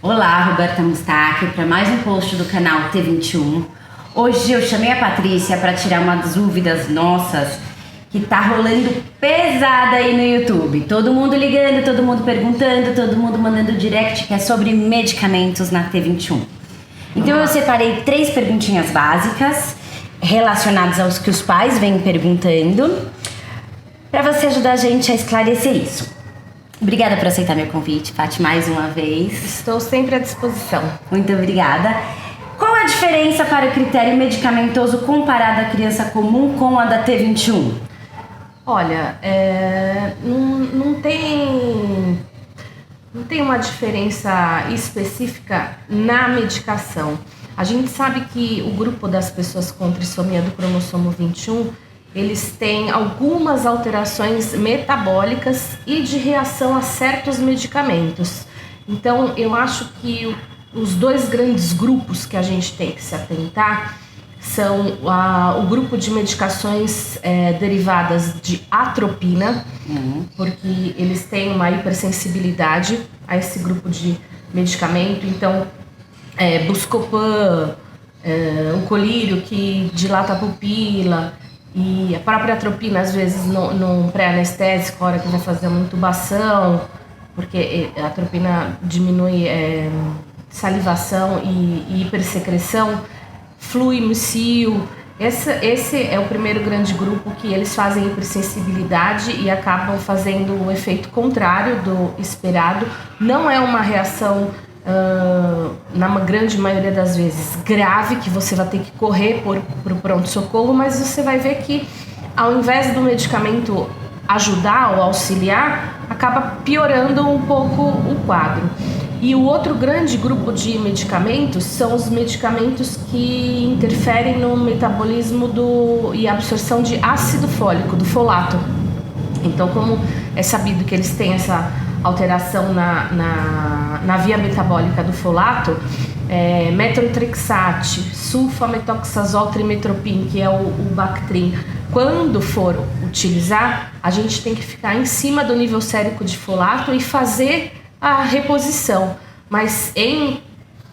Olá, Roberta Mustaki, para mais um post do canal T21. Hoje eu chamei a Patrícia para tirar umas dúvidas nossas que tá rolando pesada aí no YouTube. Todo mundo ligando, todo mundo perguntando, todo mundo mandando direct, que é sobre medicamentos na T21. Então eu separei 3 perguntinhas básicas relacionadas aos que os pais vêm perguntando, para você ajudar a gente a esclarecer isso. Obrigada por aceitar meu convite, Paty, mais uma vez. Estou sempre à disposição. Muito obrigada. Qual a diferença para o critério medicamentoso comparado à criança comum com a da T21? Olha, não tem uma diferença específica na medicação. A gente sabe que o grupo das pessoas com trissomia do cromossomo 21, eles têm algumas alterações metabólicas e de reação a certos medicamentos. Então, eu acho que os 2 grandes grupos que a gente tem que se atentar são o grupo de medicações derivadas de atropina, porque eles têm uma hipersensibilidade a esse grupo de medicamento. Então, Buscopan, o colírio que dilata a pupila, e a própria atropina, às vezes, no pré-anestésico, a hora que vai fazer uma intubação, porque a atropina diminui salivação e hipersecreção, Fluimicil. Esse é o primeiro grande grupo que eles fazem hipersensibilidade e acabam fazendo o efeito contrário do esperado. Não é uma reação, na grande maioria das vezes, grave, que você vai ter que correr para o pronto-socorro, mas você vai ver que, ao invés do medicamento ajudar ou auxiliar, acaba piorando um pouco o quadro. E o outro grande grupo de medicamentos são os medicamentos que interferem no metabolismo e absorção de ácido fólico, do folato. Então, como é sabido que eles têm essa alteração na via metabólica do folato, Methotrexate, sulfametoxazol trimetoprim, que é o Bactrim, quando for utilizar, a gente tem que ficar em cima do nível sérico de folato e fazer a reposição. Mas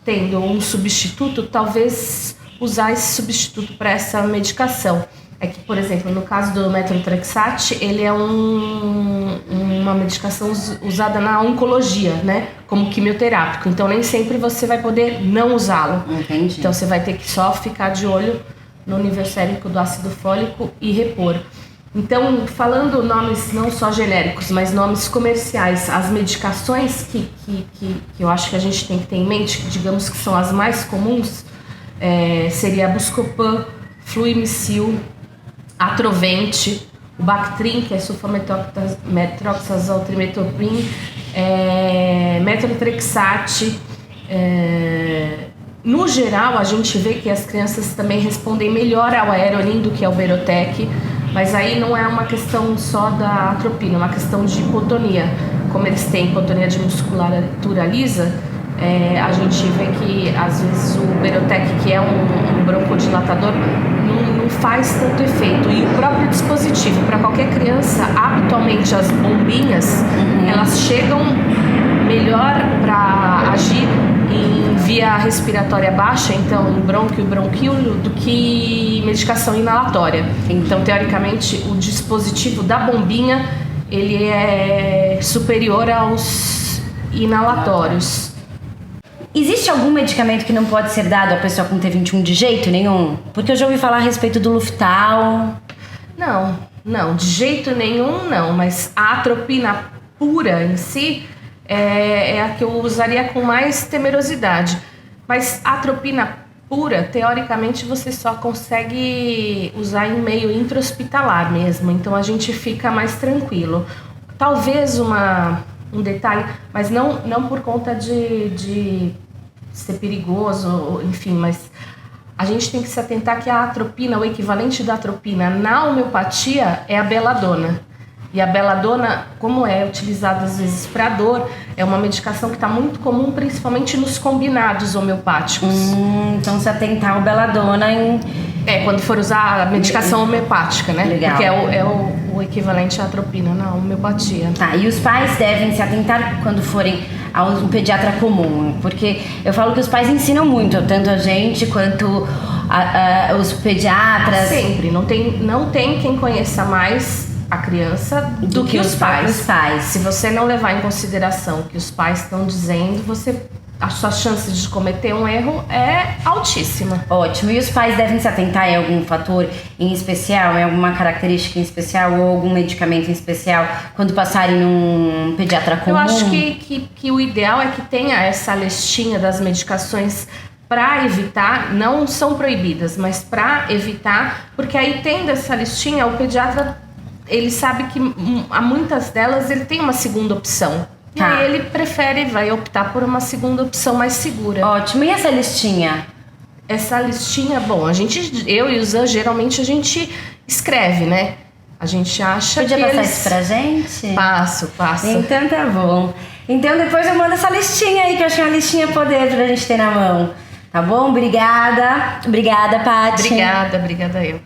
tendo um substituto, talvez usar esse substituto para essa medicação. É que, por exemplo, no caso do Methotrexate, ele é uma medicação usada na oncologia, né? Como quimioterápico. Então, nem sempre você vai poder não usá-lo. Entendi. Então, você vai ter que só ficar de olho no nível sérico do ácido fólico e repor. Então, falando nomes não só genéricos, mas nomes comerciais, as medicações que eu acho que a gente tem que ter em mente, que digamos que são as mais comuns, seria a Buscopan, Fluimicil, Atrovent, o Bactrim, que é sulfametoxazol trimetoprim, Methotrexate. No geral, a gente vê que as crianças também respondem melhor ao Aeronin do que ao Berotec, mas aí não é uma questão só da atropina, é uma questão de hipotonia. Como eles têm hipotonia de musculatura lisa, a gente vê que às vezes o Berotec, que é um broncodilatador, não faz tanto efeito. E o próprio dispositivo, para qualquer criança, habitualmente as bombinhas, elas chegam melhor para agir em via respiratória baixa, então em brônquio e bronquíolo, do que medicação inalatória. Então, teoricamente, o dispositivo da bombinha, ele é superior aos inalatórios. Existe algum medicamento que não pode ser dado à pessoa com T21 de jeito nenhum? Porque eu já ouvi falar a respeito do Luftal. Não, de jeito nenhum não, mas a atropina pura em si é a que eu usaria com mais temerosidade. Mas a atropina pura, teoricamente, você só consegue usar em meio intra-hospitalar mesmo, então a gente fica mais tranquilo. Talvez um detalhe, mas não por conta de ser perigoso, enfim, mas a gente tem que se atentar que a atropina, o equivalente da atropina na homeopatia é a beladona. E a beladona, como é utilizada às vezes para dor, é uma medicação que está muito comum, principalmente nos combinados homeopáticos. Então se atentar ao beladona Quando for usar a medicação homeopática, né? Legal. Porque é o equivalente à atropina na homeopatia. Tá, e os pais devem se atentar quando forem a um pediatra comum, porque eu falo que os pais ensinam muito, tanto a gente quanto os pediatras. Sempre, não tem quem conheça mais a criança do que os pais. Se você não levar em consideração o que os pais estão dizendo, a sua chance de cometer um erro é altíssima. Ótimo. E os pais devem se atentar em algum fator em especial, em alguma característica em especial ou algum medicamento em especial quando passarem num pediatra comum? Eu acho que o ideal é que tenha essa listinha das medicações para evitar, não são proibidas, mas para evitar, porque aí tendo essa listinha, o pediatra, ele sabe que há muitas delas ele tem uma segunda opção. E aí ele vai optar por uma segunda opção mais segura. Ótimo. E essa listinha? Essa listinha, bom, eu e o Zan, geralmente a gente escreve, né? A gente acha Podia que passar isso pra gente? Passo. Então tá bom. Então depois eu mando essa listinha aí, que eu achei uma listinha poder pra gente ter na mão. Tá bom? Obrigada. Obrigada, Paty. Obrigada eu.